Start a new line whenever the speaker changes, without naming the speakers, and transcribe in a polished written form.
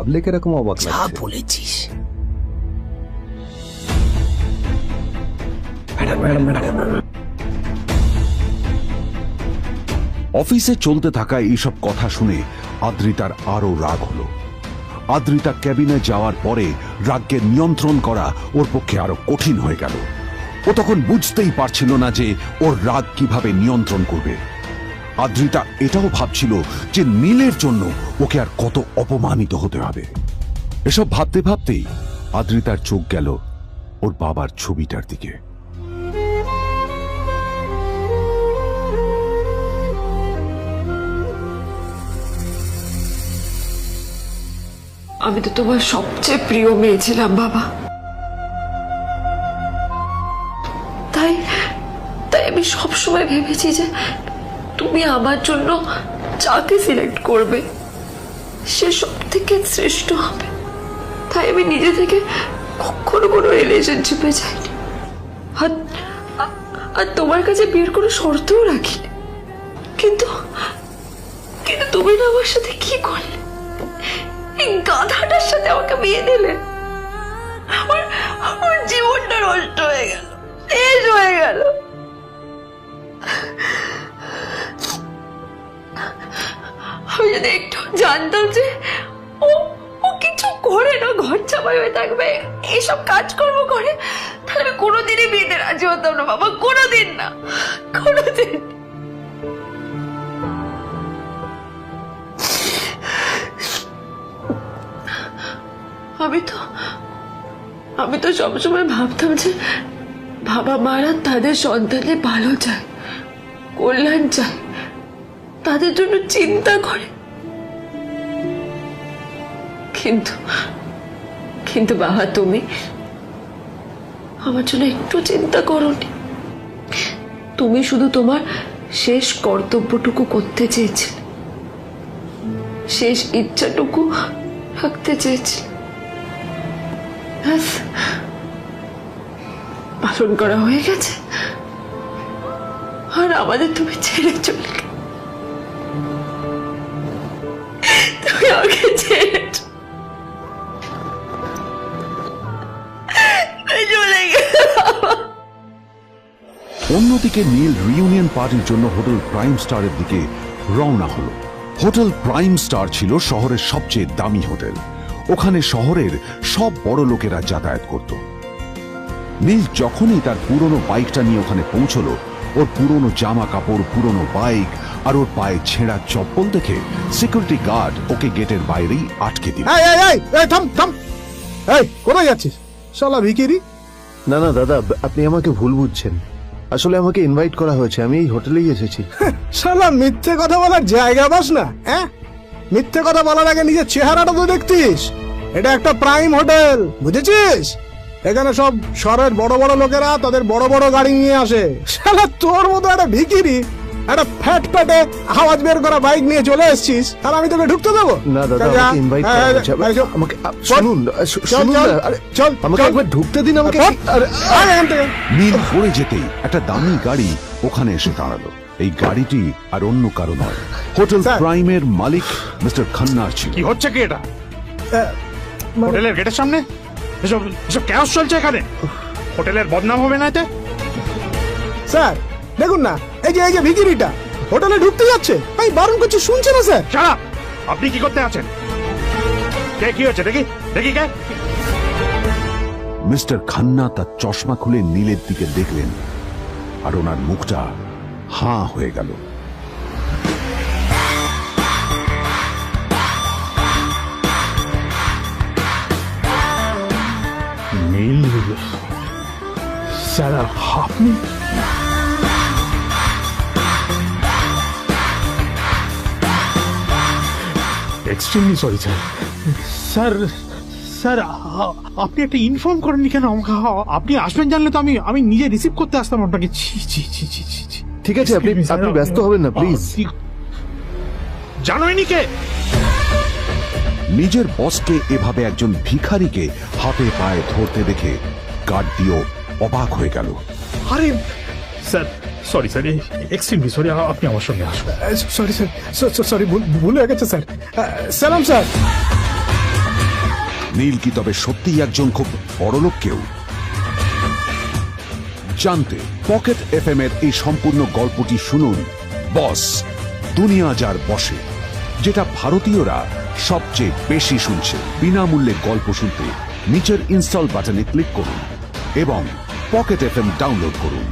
ভাবলে কিরকম অবাক
যা
লাগছে।
বলেছিস।
অফিসে চলতে থাকা এইসব কথা শুনে আদ্রিতার আরো রাগ হলো। আদ্রিতা ক্যাবিনে যাওয়ার পরে রাগকে নিয়ন্ত্রণ করা ওর পক্ষে আরো কঠিন হয়ে গেল। ও তখন বুঝতেই পারছিল না যে ওর রাগ কিভাবে নিয়ন্ত্রণ করবে। আদ্রিতা এটাও ভাবছিল যে নীলের জন্য ওকে আর কত অপমানিত হতে হবে। এসব ভাবতে ভাবতেই আদ্রিতার চোখ গেল ওর বাবার ছবিটার দিকে।
আমি তো তোমার সবচেয়ে প্রিয় মেয়ে ছিলাম বাবা, তাই তাই আমি সবসময় ভেবেছি যে তুমি আমার জন্য যাকে সিলেক্ট করবে সে সব থেকে শ্রেষ্ঠ হবে। তাই আমি নিজে থেকে কখনো কোনো রিলেশনশিপে যাইনি, আর তোমার কাছে বিয়ের কোনো শর্তও রাখিনি। কিন্তু কিন্তু তুমি না আমার সাথে কি করলে? এই গাধাটার সাথে আমাকে বিয়ে দিলে। আমার জীবনটা নষ্ট হয়ে গেল, শেষ হয়ে গেল। আমি যদি একটু জানতাম যে ও ও কিছু করে না, ঘর চাপাই হয়ে থাকবে, এইসব কাজকর্ম করে, তাহলে আমি কোনোদিনই বিয়েতে রাজি হতাম না বাবা, কোনোদিন না, কোনোদিন। আমি তো সবসময় ভাবতাম যে বাবা মারা তাদের সন্তানের ভালো চায়, কল্যাণ চায়, তাদের জন্য চিন্তা করে। কিন্তু কিন্তু বাবা, তুমি আমার জন্য একটু চিন্তা করোনি। তুমি শুধু তোমার শেষ কর্তব্যটুকু করতে চেয়েছিলে, শেষ ইচ্ছাটুকু রাখতে চেয়েছিলে, পালন করা হয়ে গেছে, আর আমাদের তুমি ছেড়ে চলে গেলে। তুমি আমাকে ছেড়ে চলে গেলে।
অন্যদিকে নীল রিউনিয়ন পার্টির জন্য হোটেল প্রাইম স্টারের দিকে রওনা হলো। হোটেল প্রাইম স্টার ছিল শহরের সবচেয়ে দামি হোটেল। ওখানে শহরের সব বড় লোকেরা যাতায়াত করত। নীল যখনই তার পুরনো বাইকটা নিয়ে ওখানে পৌঁছলো, ওর পুরনো জামা কাপড়, পুরনো বাইক আর ওর পায়ে ছেঁড়া চপ্পল দেখে সিকিউরিটি গার্ড ওকে গেটের বাইরেই আটকে দিল।
কোথায় যাচ্ছিস শালা ভিখিরি?
না না দাদা, আপনি আমাকে ভুল বুঝছেন। আসলে আমাকে ইনভাইট করা হয়েছে, আমি এই হোটেলেই এসেছি।
শালা মিথ্যে কথা বলার জায়গা বাস না, হ্যাঁ? মিথ্যে কথা বলার আগে নিজের চেহারাটা তো দেখতিস। এটা একটা প্রাইম হোটেল, বুঝেছিস? এখানে সব শহরের বড় বড় লোকেরা তাদের বড় বড় গাড়ি নিয়ে আসে। শালা তোর মতো একটা ভিখিরি একটা ফ্যাট প্যাটে আওয়াজ বের করা বাইক নিয়ে চলে এসেছিস, আর আমি তোকে ঢুকতে দেবো
না দাদা? আমাকে ইনভাইট করা হয়েছে, আমাকে শুনুন শুনুন না, আরে চল আমাকে একবার ঢুকতে দিন আমাকে।
নীল পড়ে যেতেই একটা দামি গাড়ি ওখানে এসে দাঁড়ালো। এই গাড়িটি আর অন্য কারো নয়, হোটেল প্রাইমের মালিক মিস্টার খান্নার ছিল।
কি হচ্ছে কি এটা? হোটেলের গেটের সামনে এসব এসব ক্যাশ চলছে এখানে। হোটেলের বদনাম হবে না এতে?
স্যার দেখুন না, এই যে ভিখিরিটা হোটেলে ঢুকতে যাচ্ছে, আমি বারণ করছি, শুনছে না স্যার।
শালা, আপনি কি করতে আছেন? কে কি হচ্ছে দেখি দেখি কে?
মিস্টার খান্না তার চশমা খুলে নীলের দিকে দেখলেন, আর ওনার মুখটা হাঁ হয়ে গেল।
নীল স্যার, আপনি? Extremely sorry sir. Sir sir, আপনি একটা ইনফর্ম করেননি কেন আমাকে? আপনি আসবেন জানলে তো আমি নিজে রিসিভ করতে আসতাম আপনাকে। ছি ছি ছি ছি ছি।
ঠিক আছে, আপনি ব্যস্ত হবেন না প্লিজ।
জানোইনি কে?
নিজের বসকে এভাবে একজন ভিখারিকে হাতে পায়ে ধরতে দেখে গার্ডটিও অবাক হয়ে গেল।
আরে sir, sorry sir, extremely sorry, আপনি আমার সঙ্গে আসুন।
সরি স্যার, সরি, ভুল হয়ে গেছে স্যার। সালাম স্যার।
নীল কি তবে সত্যিই একজন খুব বড়লোক কেউ? জানতে পকেট এফএম এর এই সম্পূর্ণ গল্পটি শুনুন বস, দুনিয়া যার বসে, যেটা ভারতীয়রা সবচেয়ে বেশি শুনছে। বিনামূল্যে গল্প শুনতে নিচের ইনস্টল বাটনে ক্লিক করুন এবং পকেট এফএম ডাউনলোড করুন।